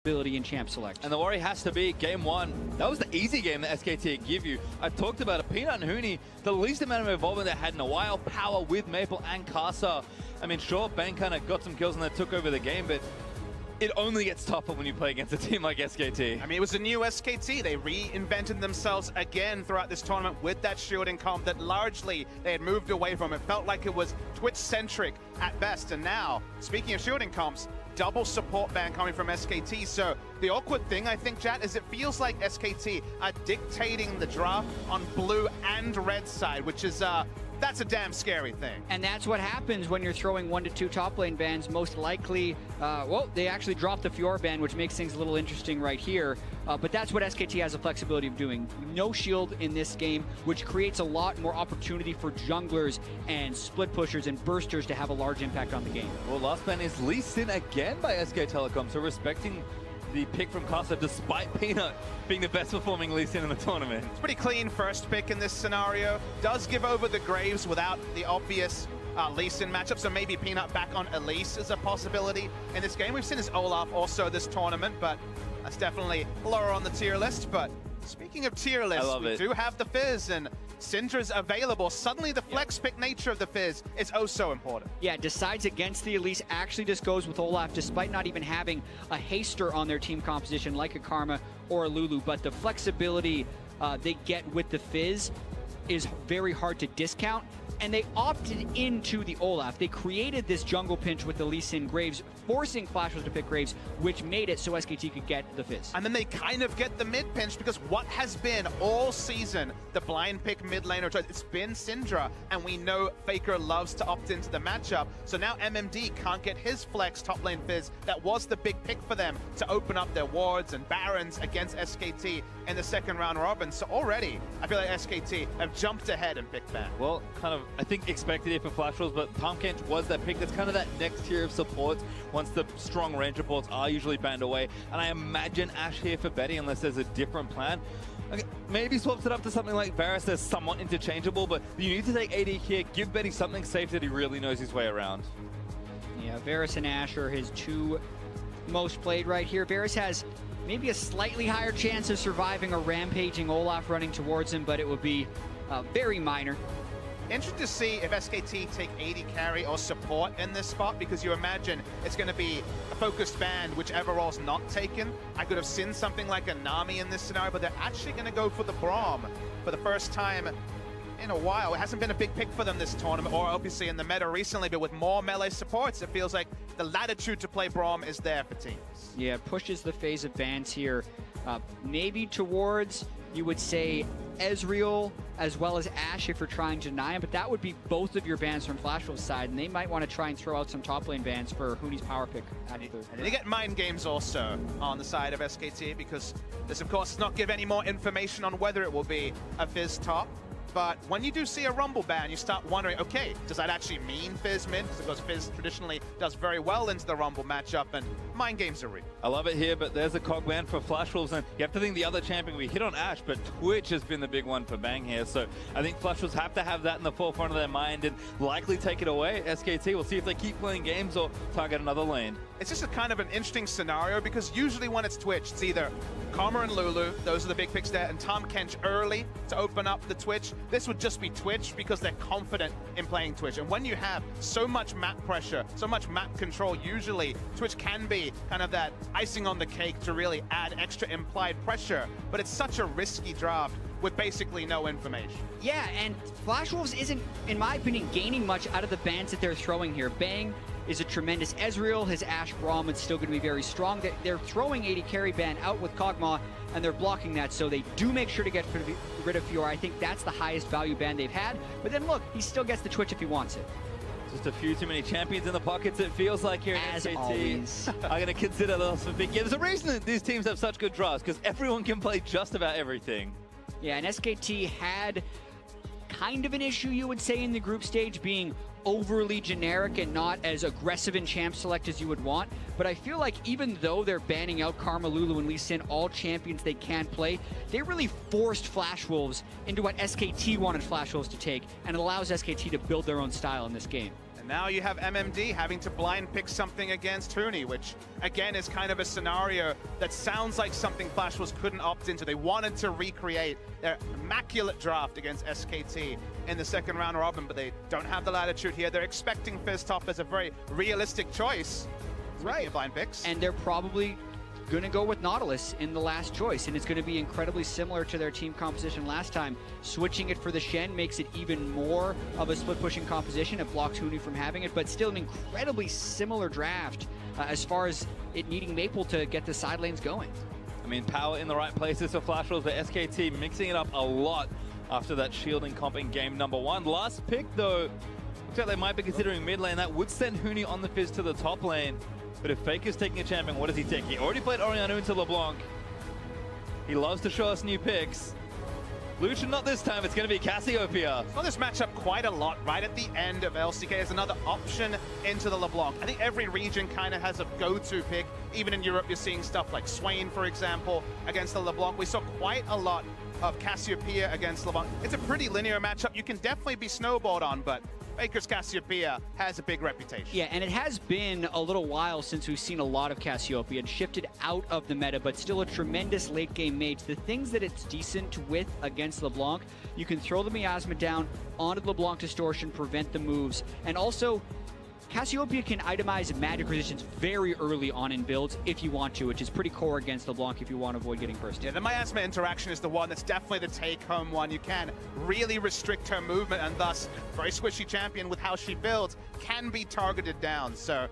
ability in Champ Select. And the worry has to be game one. That was the easy game that SKT give you. I've talked about it. Peanut and Huni, the least amount of involvement they had in a while. Power with Maple and Casa. I mean, sure, Bang kind of got some kills and they took over the game, but it only gets tougher when you play against a team like SKT. I mean, it was a new SKT. They reinvented themselves again throughout this tournament with that shielding comp that largely they had moved away from. It felt like it was Twitch-centric at best. And now, speaking of shielding comps, double support ban coming from SKT. So the awkward thing, I think, Jat, is it feels like SKT are dictating the draft on blue and red side, which is that's a damn scary thing. And that's what happens when you're throwing 1 to 2 top lane bans. Most likely, well, they actually dropped the Fiora ban, which makes things a little interesting right here. But that's what SKT has the flexibility of doing. No shield in this game, which creates a lot more opportunity for junglers and split pushers and bursters to have a large impact on the game. Well, last ban is Lee Sin again by SK Telecom, so respecting the pick from Casa despite Peanut being the best performing Lee Sin in the tournament. It's pretty clean first pick in this scenario. Does give over the Graves without the obvious Lee Sin matchup, so maybe Peanut back on Elise is a possibility in this game. We've seen his Olaf also this tournament, but that's definitely lower on the tier list. But speaking of tier lists, we do have the Fizz, and Syndra's available. Suddenly the flex pick nature of the Fizz is oh so important. Yeah, decides against the Elise, actually just goes with Olaf despite not even having a haster on their team composition like a Karma or a Lulu. But the flexibility they get with the Fizz is very hard to discount. And they opted into the Olaf. They created this jungle pinch with the Lee Sin Graves, forcing Flashers to pick Graves, which made it so SKT could get the Fizz. And then they kind of get the mid pinch because what has been all season the blind pick mid laner choice, it's been Syndra, and we know Faker loves to opt into the matchup. So now MMD can't get his flex top lane Fizz. That was the big pick for them to open up their wards and barons against SKT in the second round robin. So already, I feel like SKT have jumped ahead and picked that. Well, kind of, I think expected it from Flash Rolls, but Pumpkinch was that pick. That's kind of that next tier of supports once the strong range reports are usually banned away. And I imagine Ashe here for Betty, unless there's a different plan. Okay, maybe swaps it up to something like Varus that's somewhat interchangeable, but you need to take AD here, give Betty something safe that he really knows his way around. Yeah, Varus and Ashe are his two most played right here. Varus has maybe a slightly higher chance of surviving a rampaging Olaf running towards him, but it would be very minor. Interesting to see if SKT take AD carry or support in this spot, because you imagine it's going to be a focused ban whichever role's not taken. I could have seen something like a Nami in this scenario, but they're actually going to go for the Braum for the first time in a while. It hasn't been a big pick for them this tournament, or obviously in the meta recently, but with more melee supports, it feels like the latitude to play Braum is there for teams. Yeah, pushes the phase of bans here, maybe towards, you would say, Ezreal as well as Ashe if you're trying to deny him, but that would be both of your bans from Flashwolf's side, and they might want to try and throw out some top lane bans for Huni's power pick. And they get mind games also on the side of SKT, because this, of course, does not give any more information on whether it will be a Fizz top. But when you do see a Rumble ban, you start wondering, okay, does that actually mean Fizz mid? Because of course Fizz traditionally does very well into the Rumble matchup, and mind games are real. I love it here, but there's a cog ban for Flash Wolves, and you have to think the other champion, we hit on Ashe, but Twitch has been the big one for Bang here, so I think Flash Wolves have to have that in the forefront of their mind and likely take it away. SKT, we'll see if they keep playing games or target another lane. It's just a kind of an interesting scenario, because usually when it's Twitch, it's either Karma and Lulu, those are the big picks there, and Tahm Kench early to open up the Twitch. This would just be Twitch because they're confident in playing Twitch. And when you have so much map pressure, so much map control, usually Twitch can be kind of that icing on the cake to really add extra implied pressure. But it's such a risky draft with basically no information. Yeah, and Flash Wolves isn't, in my opinion, gaining much out of the bans that they're throwing here. Bang is a tremendous Ezreal. His Ashe Braum is still going to be very strong. They're throwing AD carry ban out with Kog'Maw, and they're blocking that, so they do make sure to get rid of Fiora. I think that's the highest value ban they've had. But then look, he still gets the Twitch if he wants it. Just a few too many champions in the pockets, it feels like here at SKT. Always. I'm going to consider those for big games. The reason that these teams have such good draws, because everyone can play just about everything. Yeah, and SKT had kind of an issue, you would say, in the group stage, being overly generic and not as aggressive in champ select as you would want. But I feel like even though they're banning out Karma, Lulu, and Lee Sin, all champions they can play, they really forced Flash Wolves into what SKT wanted Flash Wolves to take, and it allows SKT to build their own style in this game. And Now you have MMD having to blind pick something against Huni, which again is kind of a scenario that sounds like something Flash Wolves couldn't opt into. They wanted to recreate their immaculate draft against SKT in the second round robin, but they don't have the latitude here. They're expecting Fizz top as a very realistic choice. Right. Blind picks. And they're probably going to go with Nautilus in the last choice, and it's going to be incredibly similar to their team composition last time. Switching it for the Shen makes it even more of a split-pushing composition. It blocks Huni from having it, but still an incredibly similar draft as far as it needing Maple to get the side lanes going. I mean, power in the right places for Flash Wolves, but SKT mixing it up a lot after that shielding comp in game number 1. Last pick, though, looks like they might be considering mid lane. That would send Huni on the Fizz to the top lane. But if Faker's taking a champion, what does he take? He already played Orianna into LeBlanc. He loves to show us new picks. Lucian, not this time. It's going to be Cassiopeia. Saw this matchup quite a lot right at the end of LCK as another option into the LeBlanc. I think every region kind of has a go-to pick. Even in Europe, you're seeing stuff like Swain, for example, against the LeBlanc. We saw quite a lot of Cassiopeia against LeBlanc. It's a pretty linear matchup. You can definitely be snowballed on, but Faker's Cassiopeia has a big reputation. Yeah, and it has been a little while since we've seen a lot of Cassiopeia. It shifted out of the meta, but still a tremendous late game mage. The things that it's decent with against LeBlanc, you can throw the miasma down onto the LeBlanc distortion, prevent the moves, and also Cassiopeia can itemize magic resistance very early on in builds if you want to, which is pretty core against LeBlanc if you want to avoid getting burst. Yeah, the miasma interaction is the one that's definitely the take-home one. You can really restrict her movement, and thus, very squishy champion with how she builds can be targeted down. So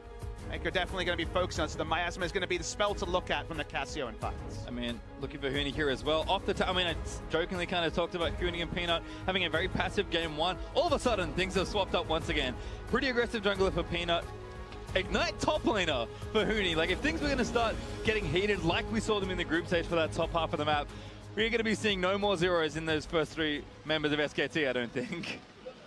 Faker definitely going to be focused on. So the miasma is going to be the spell to look at from the Cassio in fights. I mean, looking for Huni here as well. Off the top, I mean, I jokingly kind of talked about Huni and Peanut having a very passive game 1. All of a sudden, things have swapped up once again. Pretty aggressive jungler for Peanut. Ignite top laner for Huni. Like, if things were going to start getting heated like we saw them in the group stage for that top half of the map, we're going to be seeing no more zeros in those first 3 members of SKT, I don't think.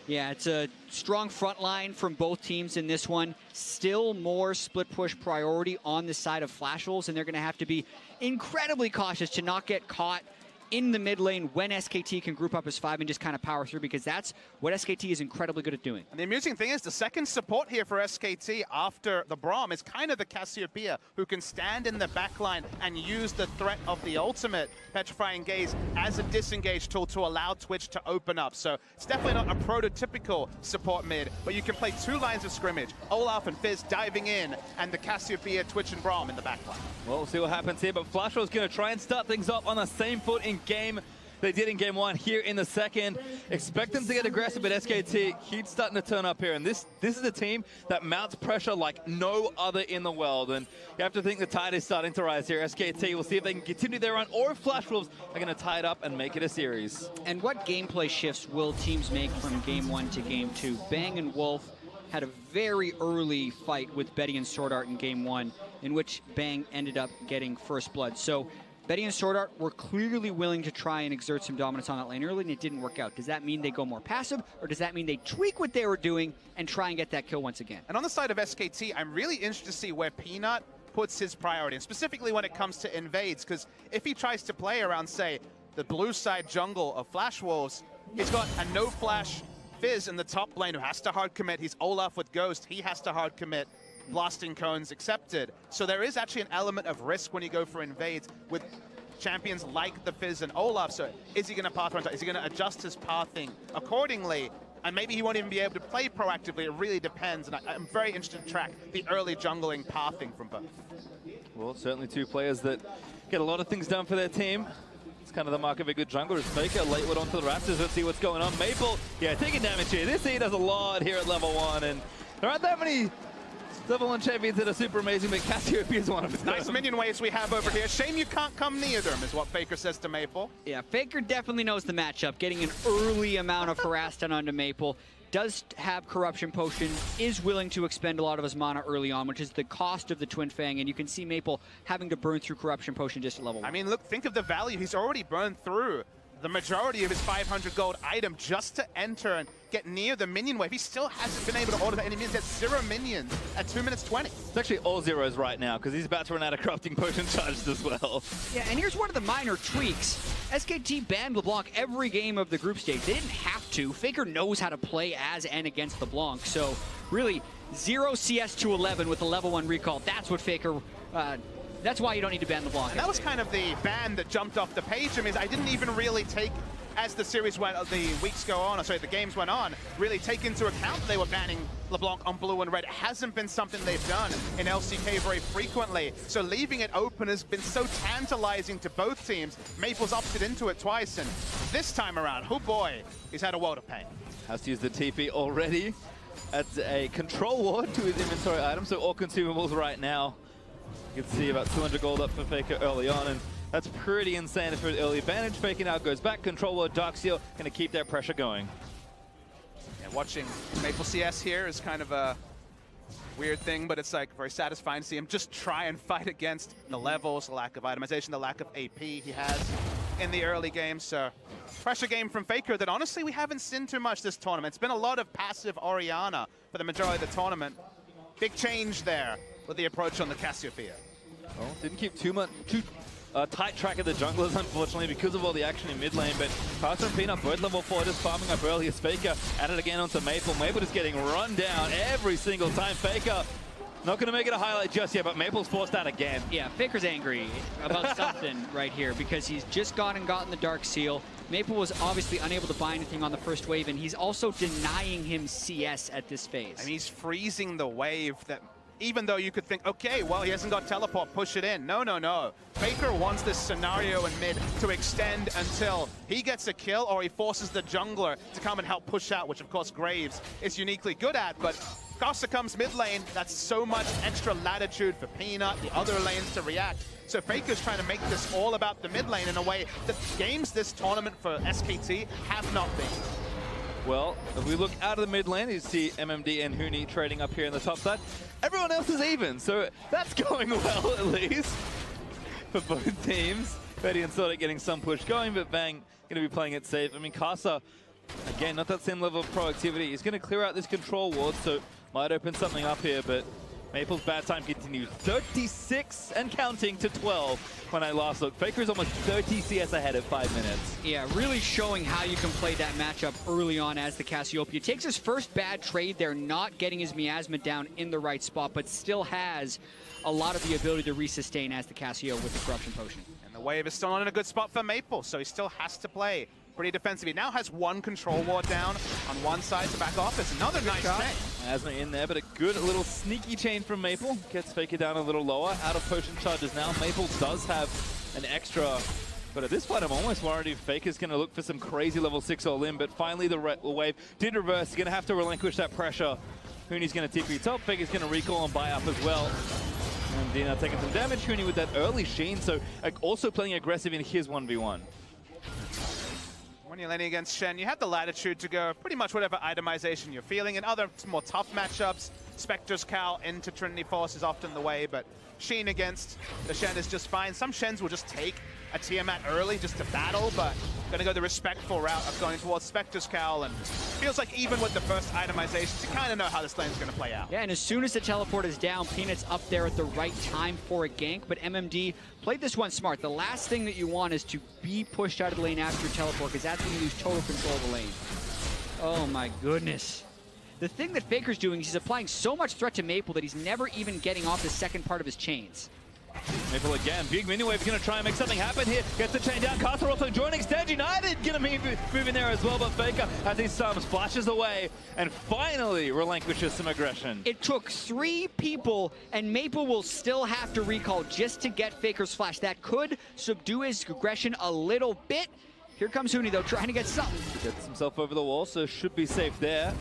Yeah, it's a strong front line from both teams in this one. Still more split push priority on the side of Flash Wolves, and they're going to have to be incredibly cautious to not get caught in the mid lane when SKT can group up as 5 and just kind of power through, because that's what SKT is incredibly good at doing. And the amusing thing is the second support here for SKT after the Braum is kind of the Cassiopeia, who can stand in the backline and use the threat of the ultimate Petrifying Gaze as a disengage tool to allow Twitch to open up. So it's definitely not a prototypical support mid, but you can play 2 lines of scrimmage, Olaf and Fizz diving in, and the Cassiopeia, Twitch, and Braum in the backline. Well, we'll see what happens here, but Flash Wolves going to try and start things off on the same foot in game they did in game 1 here in the second. Expect them to get aggressive, but SKT keeps starting to turn up here. And this is a team that mounts pressure like no other in the world. And you have to think the tide is starting to rise here. SKT will see if they can continue their run, or if Flash Wolves are going to tie it up and make it a series. And what gameplay shifts will teams make from game 1 to game 2? Bang and Wolf had a very early fight with Betty and Sword Art in game 1, in which Bang ended up getting first blood. So Betty and Sword Art were clearly willing to try and exert some dominance on that lane early, and it didn't work out. Does that mean they go more passive, or does that mean they tweak what they were doing and try and get that kill once again? And on the side of SKT, I'm really interested to see where Peanut puts his priority, and specifically when it comes to invades, because if he tries to play around, say, the blue side jungle of Flash Wolves, he's got a no-flash Fizz in the top lane who has to hard commit. He's Olaf with Ghost. He has to hard commit. Blasting Cones accepted. So there is actually an element of risk when you go for invades with champions like the Fizz and Olaf. So is he going to path around? Is he going to adjust his pathing accordingly? And maybe he won't even be able to play proactively. It really depends. And I'm very interested to track the early jungling pathing from both. Well, certainly 2 players that get a lot of things done for their team. It's kind of the mark of a good jungler. Is Faker late one onto the Raptors. Let's see what's going on. Maple, yeah, taking damage here. This he does a lot here at level 1. And there aren't that many level 1 champions that are super amazing, but Cassiopeia is one of them. Nice minion waves we have over here. Shame you can't come near them, is what Faker says to Maple. Yeah, Faker definitely knows the matchup. Getting an early amount of harass done onto Maple. Does have Corruption Potion, is willing to expend a lot of his mana early on, which is the cost of the Twin Fang, and you can see Maple having to burn through Corruption Potion just at level 1. I mean, look, think of the value. He's already burned through the majority of his 500 gold item just to enter and get near the minion wave. He still hasn't been able to order any minions. He has 0 minions at 2 minutes 20. It's actually all zeros right now because he's about to run out of crafting potion charges as well. Yeah, and here's one of the minor tweaks. SKT banned LeBlanc every game of the group stage. They didn't have to. Faker knows how to play as and against LeBlanc. So really, 0 CS to 11 with a level 1 recall. That's what Faker... that's why you don't need to ban LeBlanc. And that was kind of the ban that jumped off the page. I mean, I didn't even really take, as the series went, the weeks go on, or sorry, the games went on, really take into account they were banning LeBlanc on blue and red. It hasn't been something they've done in LCK very frequently. So leaving it open has been so tantalizing to both teams. Maple's opted into it twice, and this time around, oh boy, he's had a world of pain. Has to use the TP already. That's a control ward to his inventory item, so all consumables right now. You can see about 200 gold up for Faker early on, and that's pretty insane for an early advantage. Faker now goes back, control ward, Dark Seal, going to keep that pressure going. Yeah, watching Maple CS here is kind of a weird thing, but it's like very satisfying to see him just try and fight against the levels, the lack of itemization, the lack of AP he has in the early games. So pressure game from Faker that honestly we haven't seen too much this tournament. It's been a lot of passive Orianna for the majority of the tournament. Big change there with the approach on the Cassiopeia. Well, didn't keep too tight track of the junglers, unfortunately, because of all the action in mid lane, but Carson and Peanut both level 4, just farming up early as Faker added again onto Maple. Maple just getting run down every single time. Faker not going to make it a highlight just yet, but Maple's forced out again. Yeah, Faker's angry about something right here because he's just gone and gotten the Dark Seal. Maple was obviously unable to buy anything on the first wave, and he's also denying him CS at this phase. And he's freezing the wave that, even though you could think, okay, well, he hasn't got teleport, push it in. No, no, no. Faker wants this scenario in mid to extend until he gets a kill or he forces the jungler to come and help push out, which of course Graves is uniquely good at, but Costa comes mid lane, that's so much extra latitude for Peanut, the other lanes to react. So Faker's trying to make this all about the mid lane in a way that games this tournament for SKT have not been. Well, if we look out of the mid lane, you see MMD and Huni trading up here in the top side. Everyone else is even, so that's going well at least for both teams. Betty and Sorta getting some push going, but Bang going to be playing it safe. I mean, Casa, again, not that same level of proactivity. He's going to clear out this control ward, so might open something up here, but Maple's bad time continues. 36 and counting to 12 when I last looked. Faker is almost 30 CS ahead at 5 minutes. Yeah, really showing how you can play that matchup early on as the Cassiopeia. Takes his first bad trade there, not getting his miasma down in the right spot, but still has a lot of the ability to resustain as the Cassio with the Corruption Potion. And the wave is still not in a good spot for Maple, so he still has to play pretty defensive. He now has one control ward down on one side to back off. It's another nice check. Asma in there, but a good little sneaky chain from Maple. Gets Faker down a little lower. Out of potion charges now. Maple does have an extra, but at this point I'm almost worried if Faker's going to look for some crazy level 6 all in, but finally the wave did reverse. He's going to have to relinquish that pressure. Huni's going to TP top. Faker's going to recall and buy up as well. And Dina taking some damage. Huni with that early sheen, so also playing aggressive in his 1v1. When you're laning against Shen, you have the latitude to go pretty much whatever itemization you're feeling. In other more tough matchups, Spectre's Cowl into Trinity Force is often the way, but Sheen against the Shen is just fine. Some Shens will just take a Tiamat early just to battle, but gonna go the respectful route of going towards Spectre's Cowl, and feels like even with the first itemizations, you kind of know how this lane's gonna play out. Yeah, and as soon as the teleport is down, Peanut's up there at the right time for a gank, but MMD played this one smart. The last thing that you want is to be pushed out of the lane after your teleport, because that's when you lose total control of the lane. Oh my goodness. The thing that Faker's doing is he's applying so much threat to Maple that he's never even getting off the second part of his chains. Maple again, big mini wave, going to try and make something happen here. Gets the chain down, Casa also joining Stand United, going to move in there as well, but Faker, as he splashes away and finally relinquishes some aggression. It took 3 people, and Maple will still have to recall just to get Faker's flash. That could subdue his aggression a little bit. Here comes Huni, though, trying to get something. Gets himself over the wall, so should be safe there.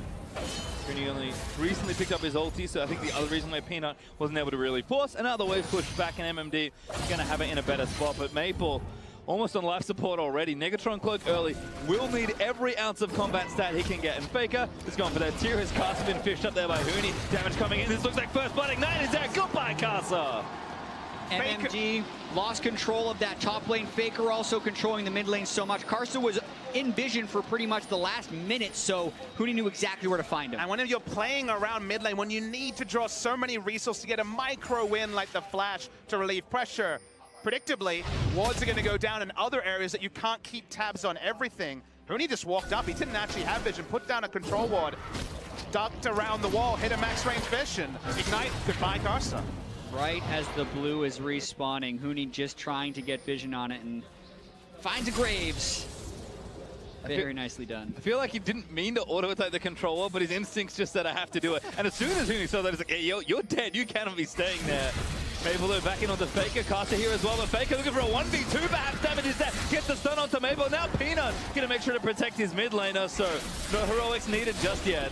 Huni only recently picked up his ulti, so I think the other reason why Peanut wasn't able to really force. And now the wave pushed back, and MMD going to have it in a better spot. But Maple, almost on life support already. Negatron Cloak early, will need every ounce of combat stat he can get. And Faker is going for that tier. His Casa been fished up there by Huni. Damage coming in. This looks like first blood. Ignite is there. Goodbye, Casa. MMD lost control of that top lane. Faker also controlling the mid lane so much. Karsa was in vision for pretty much the last minute, so Huni knew exactly where to find him. And when you're playing around mid lane, when you need to draw so many resources to get a micro win like the flash to relieve pressure, predictably, wards are going to go down in other areas that you can't keep tabs on everything. Huni just walked up. He didn't actually have vision, put down a control ward, ducked around the wall, hit a max range vision. Ignite, goodbye Karsa. Right as the blue is respawning, Huni just trying to get vision on it and finds a Graves. Very nicely done. I feel like he didn't mean to auto-attack the controller, but his instincts just said, I have to do it. And as soon as Huni saw that, he's like, hey, you're dead. You cannot be staying there. Maple back in on the Faker. Karsa here as well, but Faker looking for a 1v2, perhaps damage is there. Gets the stun onto Maple. Now Peanut going to make sure to protect his mid laner, so no heroics needed just yet.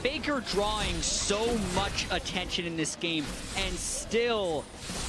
Faker drawing so much attention in this game and still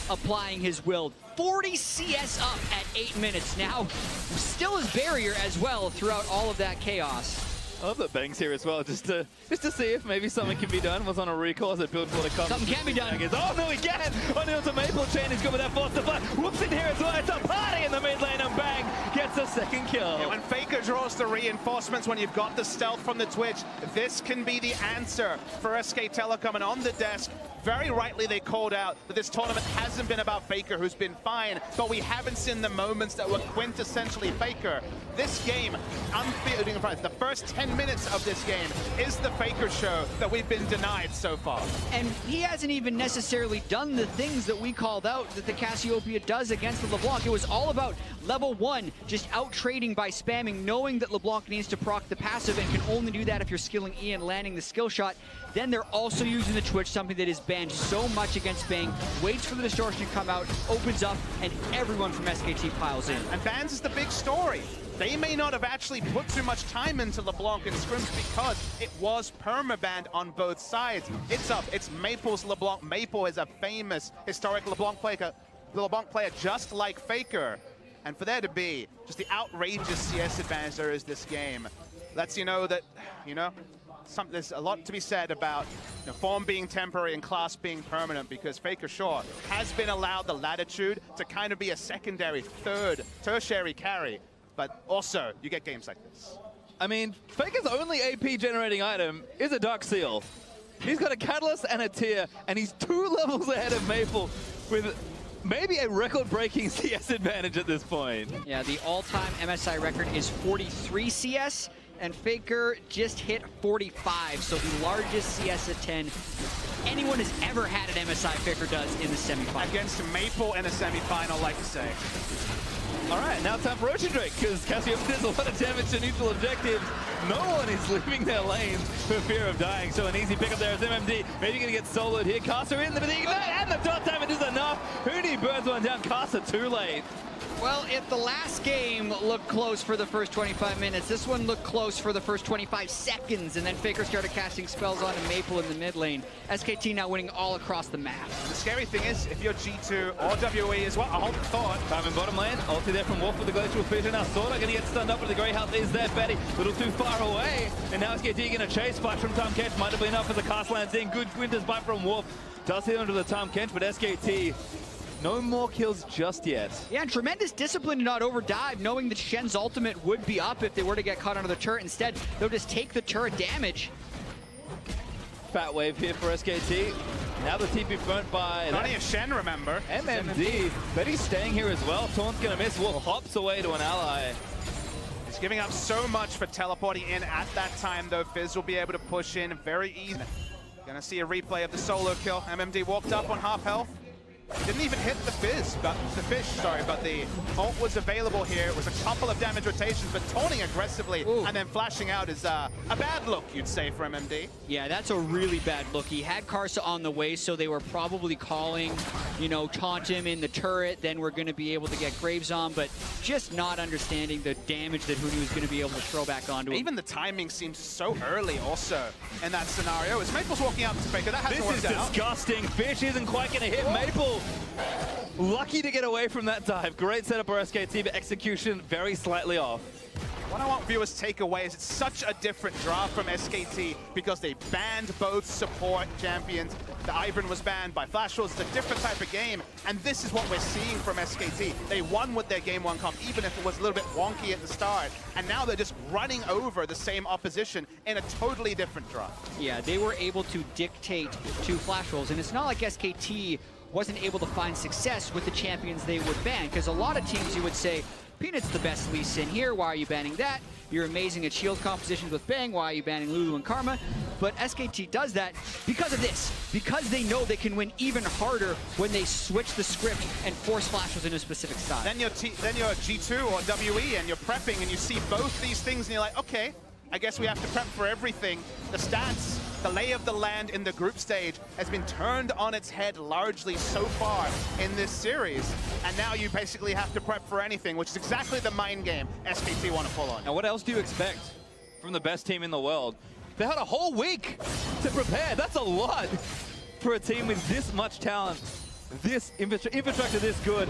applying his will. 40 CS up at 8 minutes now. Still his barrier as well throughout all of that chaos. I love that Bang's here as well, just to see if maybe something can be done. Was on a recall as it built for the comes. Something can be done. Oh no, he can! On the onto Maple Chain, he's got with that force to fly. Whoops in here as well. It's a party in the mid lane, and Bang gets a second kill. Yeah, when Faker draws the reinforcements, when you've got the stealth from the Twitch, this can be the answer for SK Telecom. And on the desk, very rightly they called out that this tournament hasn't been about Faker, who's been fine, but we haven't seen the moments that were quintessentially Faker. This game, the first 10 minutes of this game is the Faker show that we've been denied so far. And he hasn't even necessarily done the things that we called out that the Cassiopeia does against the LeBlanc. It was all about level 1, just out-trading by spamming, knowing that LeBlanc needs to proc the passive and can only do that if you're skilling E and landing the skill shot. Then they're also using the Twitch, something that is banned so much against Bang, waits for the distortion to come out, opens up, and everyone from SKT piles in. And bans is the big story. They may not have actually put too much time into LeBlanc and scrims because it was permabanned on both sides. It's up, it's Maple's LeBlanc. Maple is a famous historic LeBlanc player just like Faker. And for there to be just the outrageous CS advantage there is this game, lets you know that, there's a lot to be said about form being temporary and class being permanent, because Faker Shaw has been allowed the latitude to kind of be a secondary, tertiary carry. But also, you get games like this. I mean, Faker's only AP generating item is a Dark Seal. He's got a Catalyst and a Tear, and he's 2 levels ahead of Maple with maybe a record-breaking CS advantage at this point. Yeah, the all-time MSI record is 43 CS, and Faker just hit 45, so the largest CS at 10 anyone has ever had at MSI, Faker does in the semifinal. Against Maple in a semifinal, like to say. All right, now time for Ocean Drake, because Cassiopeia does a lot of damage to neutral objectives. No one is leaving their lanes for fear of dying, so an easy pickup there is MMD. Maybe going to get soloed here. Karsa in the ignite, and the dot damage is enough. Huni burns one down. Karsa too late. Well, if the last game looked close for the first 25 minutes, this one looked close for the first 25 seconds, and then Faker started casting spells onto Maple in the mid lane. SKT now winning all across the map. The scary thing is, if you're G2 or WE as well, I hold the thought. Time in bottom lane, ulti there from Wolf with the Glacial Fission. Now Sorta going to get stunned up, but the Grey Health is there. Betty, a little too far away, and now SKT going to chase. Splash from Tom Kench might have been enough as the cast lands in. Good Winter's bite from Wolf. Does hit onto the Tom Kench, but SKT no more kills just yet. Yeah, and tremendous discipline to not overdive, knowing that Shen's ultimate would be up if they were to get caught under the turret. Instead, they'll just take the turret damage. Fat wave here for SKT. Now the TP burnt by... Not a Shen, remember. MMD. Betty's staying here as well. Taunt's going to miss. Wolf hops away to an ally. He's giving up so much for teleporting in at that time, though. Fizz will be able to push in very easy. Gonna see a replay of the solo kill. MMD walked up on half health. Didn't even hit the fish, but the ult was available here. It was a couple of damage rotations, but taunting aggressively and then flashing out is a bad look, you'd say, for MMD. Yeah, that's a really bad look. He had Karsa on the way, so they were probably calling, taunt him in the turret, then we're going to be able to get Graves on, but just not understanding the damage that Huni was going to be able to throw back onto him. Even the timing seems so early also in that scenario. As Maple's walking out to Faker, that hasn't worked out. This is disgusting. Fish isn't quite going to hit Maple. Lucky to get away from that dive. Great setup for SKT, but execution very slightly off. What I want viewers to take away is it's such a different draft from SKT because they banned both support champions. The Ivern was banned by Flash Wolves. It's a different type of game, and this is what we're seeing from SKT. They won with their Game 1 comp, even if it was a little bit wonky at the start, and now they're just running over the same opposition in a totally different draft. Yeah, they were able to dictate to Flash Wolves, and it's not like SKT wasn't able to find success with the champions they would ban, because a lot of teams you would say, Peanut's the best Lee Sin here, why are you banning that? You're amazing at shield compositions with Bang, why are you banning Lulu and Karma? But SKT does that because of this, because they know they can win even harder when they switch the script and force Flash Wolves into a specific style. Then you're G2 or WE and you're prepping and you see both these things and you're like, okay, I guess we have to prep for everything. The stats, the lay of the land in the group stage has been turned on its head largely so far in this series. And now you basically have to prep for anything, which is exactly the mind game SKT want to pull on. Now what else do you expect from the best team in the world? They had a whole week to prepare. That's a lot for a team with this much talent, this infrastructure this good,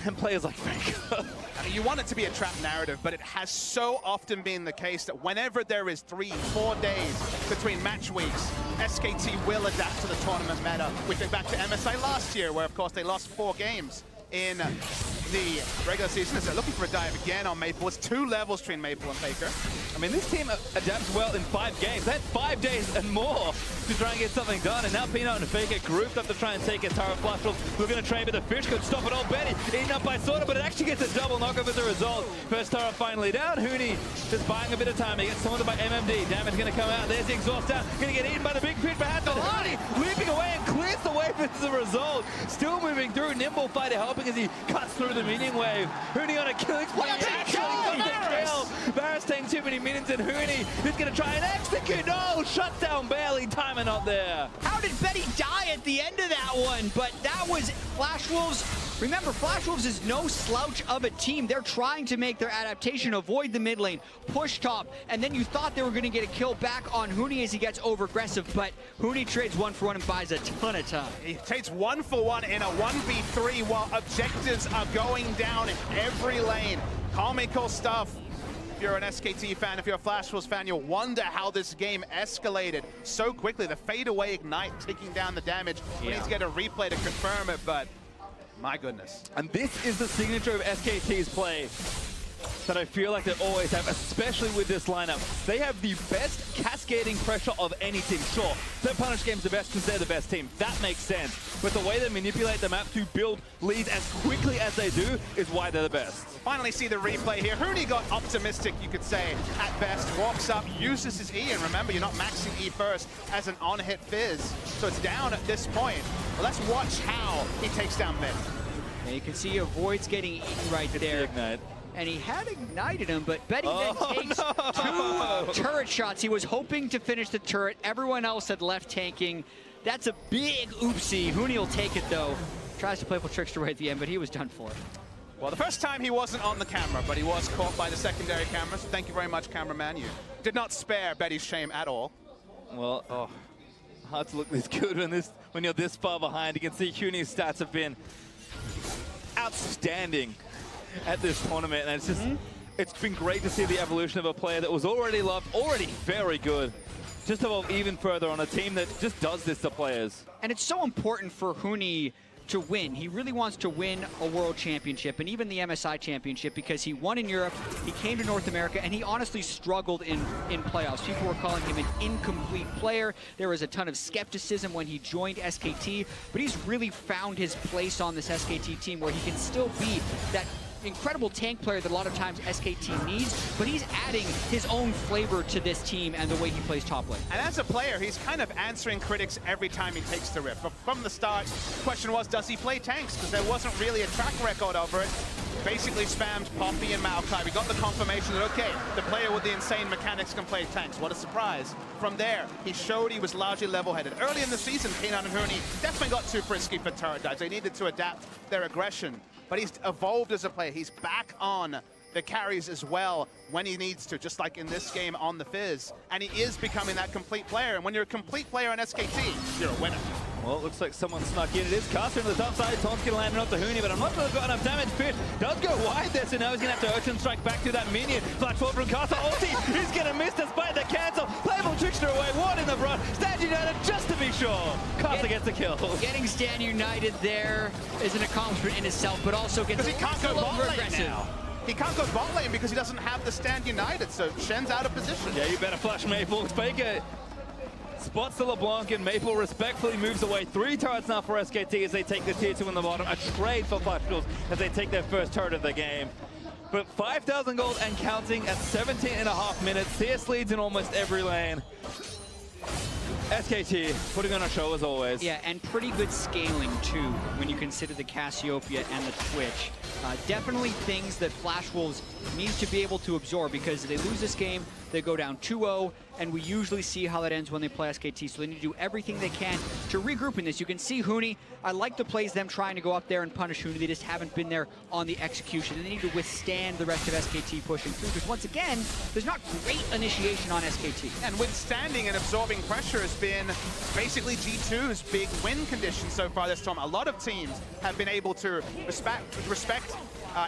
and players like Faker. You want it to be a trap narrative, but it has so often been the case that whenever there is 3-4 days between match weeks, SKT will adapt to the tournament meta. We think back to MSI last year, where of course they lost 4 games in the regular season as they're looking for a dive again on Maple. It's 2 levels between Maple and Faker. I mean, this team adapts well in 5 games. They had 5 days and more to try and get something done. And now Peanut and Faker grouped up to try and take it. Tara Flash Wolves, we're going to trade, but the fish could stop it all. Betty eaten up by Sorta, but it actually gets a double knockoff as a result. First Tara finally down. Huni just buying a bit of time. He gets taunted by MMD. Damage going to come out. There's the exhaust down. Going to get eaten by the big fish, but has Huni leaping away and clears the way for the result. Still moving through. Nimble Fighter helping as he cuts through the minion wave. Huni on a killing spree. Varus taking too many minions, and Huni is going to try and execute. No, shut down barely. Timer not there. How did Betty die at the end of that one? But that was Flash Wolves. Remember, Flash Wolves is no slouch of a team. They're trying to make their adaptation, avoid the mid lane, push top, and then you thought they were going to get a kill back on Huni as he gets over-aggressive, but Huni trades 1-for-1 and buys a ton of time. He trades 1-for-1 in a 1v3 while objectives are going down in every lane. Comical stuff. If you're an SKT fan, if you're a Flash Wolves fan, you'll wonder how this game escalated so quickly. The fadeaway ignite taking down the damage. We need to get a replay to confirm it, but my goodness. And this is the signature of SKT's play that I feel like they always have, especially with this lineup. They have the best cascading pressure of any team. Sure, their punish game's the best because they're the best team. That makes sense. But the way they manipulate the map to build leads as quickly as they do is why they're the best. Finally see the replay here. Huni got optimistic, you could say, at best. Walks up, uses his E, and remember, you're not maxing E first as an on-hit Fizz. So it's down at this point. Well, let's watch how he takes down mid. And you can see he avoids getting eaten right there. Ignite. And he had ignited him, but Betty then takes 2 turret shots. He was hoping to finish the turret. Everyone else had left tanking. That's a big oopsie. Huni will take it, though. Tries to playful trickster right at the end, but he was done for. Well, the first time he wasn't on the camera, but he was caught by the secondary camera. So thank you very much, cameraman. You did not spare Betty's shame at all. Well, hard to look this good when you're this far behind. You can see Huni's stats have been outstanding at this tournament, and it's just it's been great to see the evolution of a player that was already loved, already very good, just evolve even further on a team that just does this to players. And it's so important for Huni to win. He really wants to win a world championship and even the MSI championship because he won in Europe, he came to North America, and he honestly struggled in playoffs. People were calling him an incomplete player. There was a ton of skepticism when he joined SKT, but he's really found his place on this SKT team where he can still be that incredible tank player that a lot of times SKT needs, but he's adding his own flavor to this team and the way he plays top lane. And as a player, he's kind of answering critics every time he takes the rift. But from the start, the question was, does he play tanks? Because there wasn't really a track record over it. Basically spammed Poppy and Maokai. We got the confirmation that, okay, the player with the insane mechanics can play tanks. What a surprise. From there, he showed he was largely level-headed. Early in the season, Peanut and Huni definitely got too frisky for turret dives. They needed to adapt their aggression. But he's evolved as a player. He's back on the carries as well when he needs to, just like in this game on the Fizz. And he is becoming that complete player. And when you're a complete player on SKT, you're a winner. Well, it looks like someone snuck in. It is Caster on the top side. Taunt's going to land off the Huni, but I'm not sure they've got enough damage. Fish does go wide there, so now he's going to have to Urchin strike back to that minion. Flash forward from Caster. Ulti is going to miss despite the cancel. Playable Trickster away. One in the front. Stand United just to be sure. Caster gets the kill. Getting Stand United there is an accomplishment in itself, but also gets because he can't go bot lane aggressive. now. He can't go bot lane because he doesn't have the Stand United, so Shen's out of position. Yeah, you better flash Maple. Faker spots the LeBlanc, and Maple respectfully moves away. 3 turrets now for SKT as they take the tier 2 in the bottom. A trade for Flashballs as they take their first turret of the game. But 5,000 gold and counting at 17.5 minutes. CS leads in almost every lane. SKT putting on a show as always. Yeah, and pretty good scaling too when you consider the Cassiopeia and the Twitch. Definitely things that Flash Wolves needs to be able to absorb, because they lose this game, they go down 2-0, and we usually see how that ends when they play SKT, so they need to do everything they can to regroup in this. You can see Huni, I like the plays them trying to go up there and punish Huni. They just haven't been there on the execution, and they need to withstand the rest of SKT pushing through, because once again, there's not great initiation on SKT. And withstanding and absorbing pressure has been basically G2's big win condition so far this time. A lot of teams have been able to respect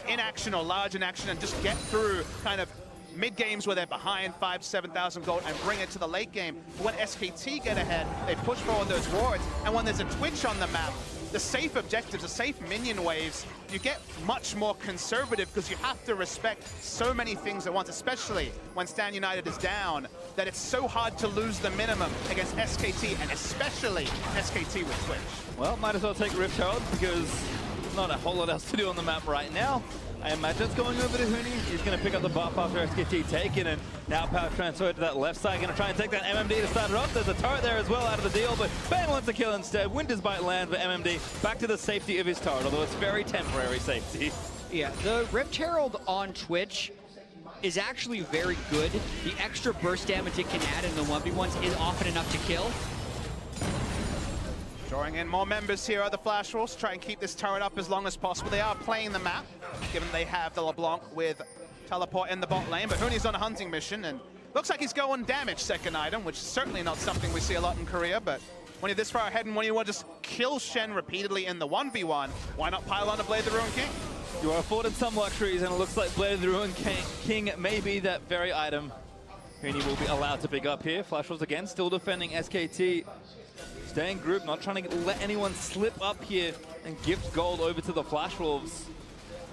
inaction or large inaction and just get through kind of mid-games where they're behind 5,000-7,000 gold and bring it to the late game. But when SKT get ahead, they push forward those wards, and when there's a Twitch on the map, the safe objectives, the safe minion waves, you get much more conservative because you have to respect so many things at once, especially when Stand United is down, that it's so hard to lose the minimum against SKT, and especially SKT with Twitch. Well, might as well take Rift Herald because there's not a whole lot else to do on the map right now. I imagine it's going over to Huni. He's going to pick up the buff after SKT taken, and now power transferred to that left side. Going to try and take that MMD to start it off. There's a turret there as well out of the deal, but Bang wants to kill instead. Winter's Bite lands, but MMD back to the safety of his turret, although it's very temporary safety. Yeah, the Rift Herald on Twitch is actually very good. The extra burst damage it can add in the 1v1s is often enough to kill. Drawing in more members here are the Flash Wolves, try and keep this turret up as long as possible. They are playing the map, given they have the LeBlanc with teleport in the bot lane, but Huni's on a hunting mission, and looks like he's going damage second item, which is certainly not something we see a lot in Korea, but when you're this far ahead and when you want to just kill Shen repeatedly in the 1v1, why not pile on to Blade the Ruined King? You are afforded some luxuries, and it looks like Blade of the Ruined King may be that very item Huni will be allowed to pick up here. Flash Wolves again still defending SKT. Staying group, not trying to let anyone slip up here and gift gold over to the Flash Wolves.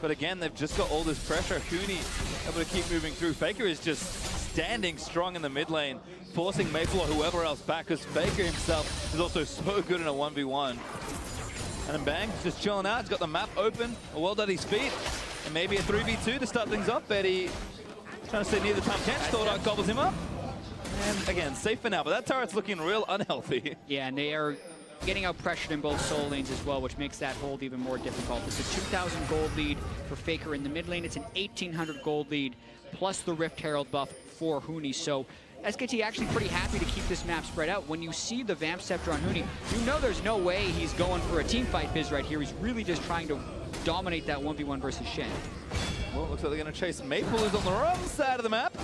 But again, they've just got all this pressure. Huni able to keep moving through. Faker is just standing strong in the mid lane, forcing Maple or whoever else back, because Faker himself is also so good in a 1v1. And then Bang just chilling out. He's got the map open, a world at his feet, and maybe a 3v2 to start things off. Betty trying to stay near the Tom Kench, thought out gobbles him up. And again, safe for now, but that turret's looking real unhealthy. Yeah, and they are getting out pressured in both soul lanes as well, which makes that hold even more difficult. It's a 2,000 gold lead for Faker in the mid lane. It's an 1,800 gold lead, plus the Rift Herald buff for Huni. So SKT actually pretty happy to keep this map spread out. When you see the Vamp Scepter on Huni, you know there's no way he's going for a team fight Fizz right here. He's really just trying to dominate that 1v1 versus Shen. Well, looks like they're going to chase Maple, who's on the wrong side of the map.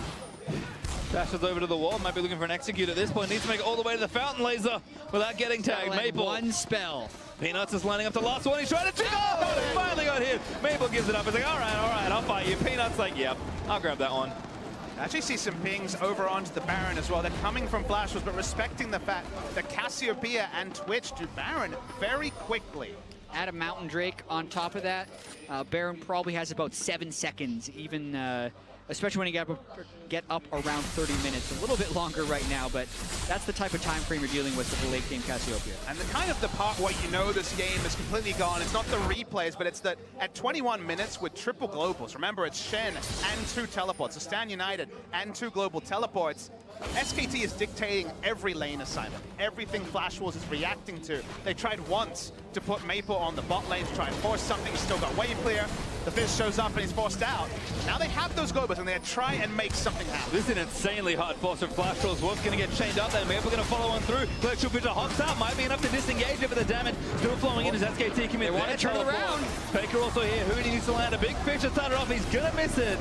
Dashes over to the wall, might be looking for an execute at this point. Needs to make it all the way to the fountain laser without getting tagged. Maple. One spell. Peanuts is lining up the last one. He's trying to check off. He finally got hit. Maple gives it up. He's like, all right, I'll fight you. Peanuts like, yep, I'll grab that one. I actually see some pings over onto the Baron as well. They're coming from Flash Wolves, but respecting the fact that Cassiopeia and Twitch do Baron very quickly. Add a Mountain Drake on top of that. Baron probably has about 7 seconds, even especially when you get up around 30 minutes. A little bit longer right now, but that's the type of time frame you're dealing with the late game Cassiopeia. And the kind of the part where you know this game is completely gone, it's not the replays, but it's that at 21 minutes with triple globals, remember it's Shen and 2 teleports, so Stand United and 2 global teleports, SKT is dictating every lane assignment. Everything Flash Wolves is reacting to. They tried once to put Maple on the bot lane to try and force something. He's still got wave clear. The Fizz shows up and he's forced out. Now they have those globals and they try and make something happen. This is an insanely hard force from Flash Wolves. Wolf's going to get chained up there. Maple going to follow on through. Virtual Pitcher hops out. Might be enough to disengage it, but the damage still flowing in as SKT commit. They want to turn it around. Faker also here. Huni needs to land a big pitch to start it off. He's going to miss it.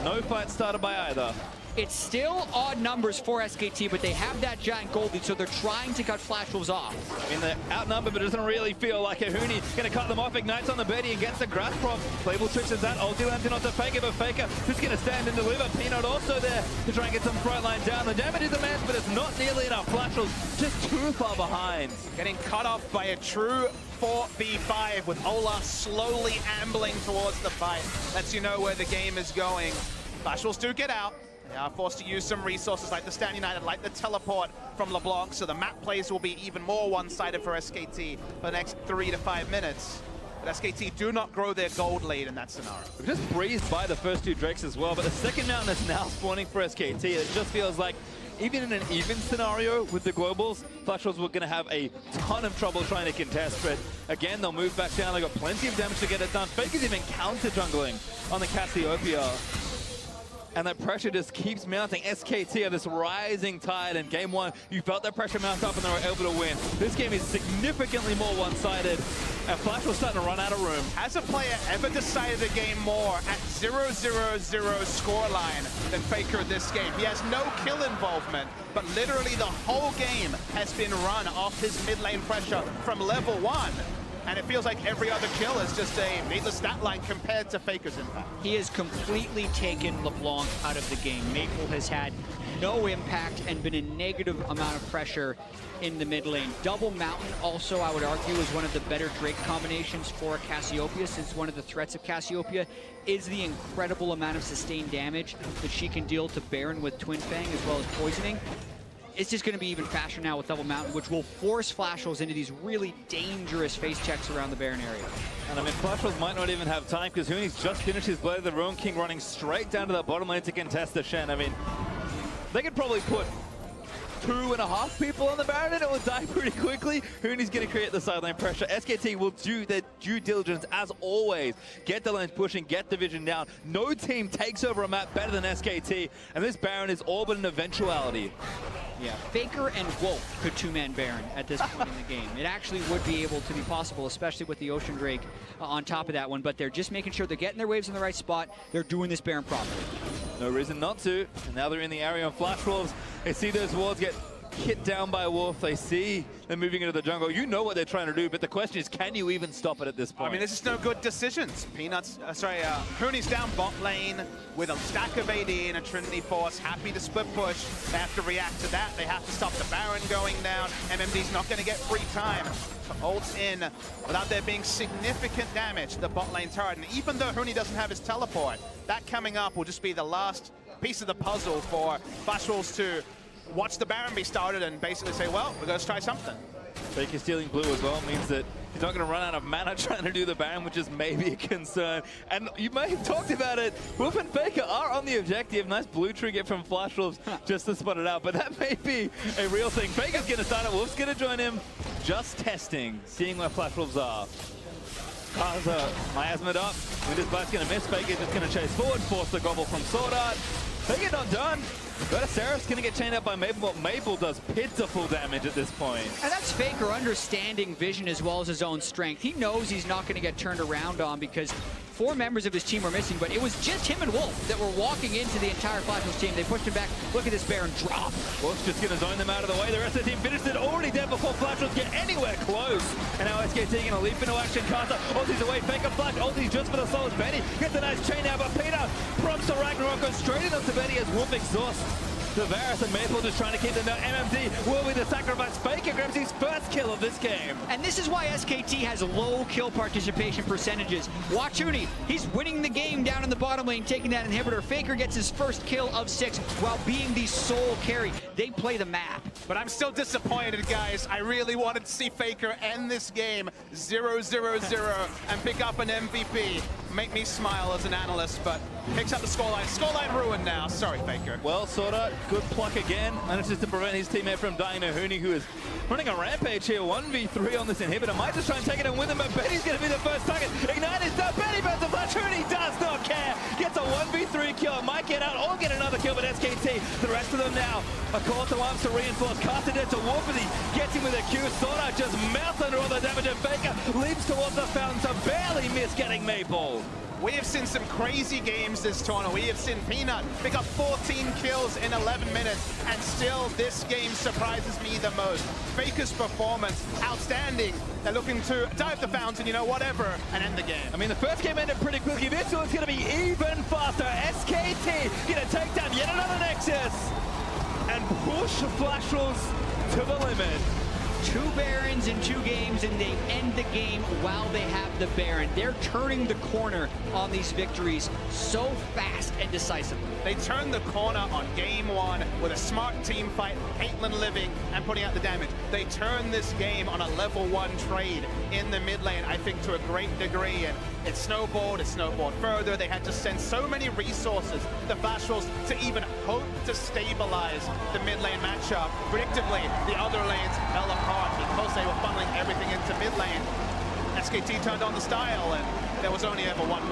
No fight started by either. It's still odd numbers for SKT, but they have that giant gold lead, so they're trying to cut Flash Wolves off. I mean, they're outnumbered, but it doesn't really feel like it. Huni going to cut them off. Ignites on the Betty and gets the grass prop. Playable switches that. Ulti lands in onto Faker, but Faker just going to stand and deliver. Peanut also there to try and get some front line down. The damage is immense, but it's not nearly enough. Flash Wolves just too far behind. Getting cut off by a true 4v5 with Ola slowly ambling towards the fight. Lets you know where the game is going. Flash Wolves do get out. They are forced to use some resources like the Stand United, like the teleport from LeBlanc, so the map plays will be even more one-sided for SKT for the next 3 to 5 minutes. But SKT do not grow their gold lead in that scenario. We've just breezed by the first 2 Drakes as well, but the second mountain is now spawning for SKT. It just feels like even in an even scenario with the globals, Flash Wolves were going to have a ton of trouble trying to contest, but again, they'll move back down. They've got plenty of damage to get it done. Faker's even counter-jungling on the Cassiopeia. And that pressure just keeps mounting. SKT are this rising tide. In game 1, you felt that pressure mount up and they were able to win. This game is significantly more one-sided, and Flash was starting to run out of room. Has a player ever decided the game more at 0-0-0 scoreline than Faker this game? He has no kill involvement, but literally the whole game has been run off his mid lane pressure from level 1. And it feels like every other kill is just a needless stat line compared to Faker's impact. He has completely taken LeBlanc out of the game. Maple has had no impact and been a negative amount of pressure in the mid lane. Double Mountain also, I would argue, is one of the better Drake combinations for Cassiopeia, since one of the threats of Cassiopeia is the incredible amount of sustained damage that she can deal to Baron with Twin Fang as well as poisoning. It's just going to be even faster now with Double Mountain, which will force Flash Wolves into these really dangerous face checks around the Baron area. And I mean, Flash Wolves might not even have time because Huni's just finished his Blade of the Ruin King running straight down to the bottom lane to contest the Shen. I mean, they could probably put 2.5 people on the Baron and it will die pretty quickly. Huni's going to create the sideline pressure. SKT will do their due diligence as always. Get the lanes pushing, get the vision down. No team takes over a map better than SKT, and this Baron is all but an eventuality. Yeah, Faker and Wolf could 2-man Baron at this point in the game. It actually would be able to be possible, especially with the Ocean Drake on top of that one, but they're just making sure they're getting their waves in the right spot. They're doing this Baron properly. No reason not to. And now they're in the area on Flash Wolves. They see those wards get hit down by Wolf. They see them moving into the jungle. You know what they're trying to do, but the question is, can you even stop it at this point? I mean, this is no good decisions. Huni's down bot lane with a stack of AD and a Trinity Force, happy to split push. They have to react to that. They have to stop the Baron going down. MMD's not going to get free time to ult in without there being significant damage to the bot lane turret. And even though Huni doesn't have his teleport, that coming up will just be the last piece of the puzzle for Flash Wolves to watch the Baron be started and basically say, well, we're going to try something. Faker stealing blue as well means that he's not going to run out of mana trying to do the Baron, which is maybe a concern. And you may have talked about it. Wolf and Faker are on the objective. Nice blue trigger from Flash Wolves just to spot it out. But that may be a real thing. Faker's going to start it. Wolf's going to join him. Just testing, seeing where Flash Wolves are. Kaza, miasma up. Winter's Blast's going to miss. Faker just going to chase forward, force the gobble from Sword Art. Faker not done. But Seraph's going to get chained out by Maple, but Maple does pitiful damage at this point. And that's Faker understanding vision as well as his own strength. He knows he's not going to get turned around on because 4 members of his team were missing, but it was just him and Wolf that were walking into the entire Flash Wolves team. They pushed him back. Look at this Baron drop. Wolf's just going to zone them out of the way. The rest of the team finished it already dead before Flash Wolves get anywhere close. And now SKT going to leap into action. Kaza, ulti's away. Faker Flash, ulti's just for the souls. Benny gets a nice chain out, but Peter prompts the Ragnarok, goes straight into Benny as Wolf exhausts the Varus, and Maple just trying to keep them down. MMD will be the sacrifice. Faker grabs his first kill of this game. And this is why SKT has low kill participation percentages. Watch Huni. He's winning the game down in the bottom lane, taking that inhibitor. Faker gets his first kill of 6 while being the sole carry. They play the map. But I'm still disappointed, guys. I really wanted to see Faker end this game 0-0-0 and pick up an MVP. Make me smile as an analyst, but picks up the scoreline. Scoreline ruined now. Sorry, Faker. Well, Sword good pluck again. Manages to prevent his teammate from dying to Huni, who is running a rampage here. 1v3 on this inhibitor. Might just try and take it in with him, but Betty's going to be the first target. Ignite is done. Betty burns the flash. Huni does not care. Gets a 1v3 kill. Might get out or get another kill, but SKT, the rest of them now, a call to arms to reinforce. Casted it to Wolf, and he gets him with a Q. Sword just melts under all the damage, and Faker leaps towards the fountain to barely miss getting Maple. We have seen some crazy games this tournament. We have seen Peanut pick up 14 kills in 11 minutes, and still this game surprises me the most. Faker's performance, outstanding. They're looking to dive the fountain, you know, whatever, and end the game. I mean, the first game ended pretty quickly. This one's going to be even faster. SKT going to take down yet another Nexus and push Flashless to the limit. 2 Barons in 2 games, and they end the game while they have the Baron. They're turning the corner on these victories so fast and decisively. They turned the corner on game 1 with a smart team fight, Caitlyn living and putting out the damage. They turned this game on a level 1 trade in the mid lane, I think, to a great degree, and it snowballed further. They had to send so many resources, the Flashless, to even hope to stabilize the mid lane matchup. Predictably, the other lanes fell apart because they were funneling everything into mid lane. SKT turned on the style, and there was only ever one win.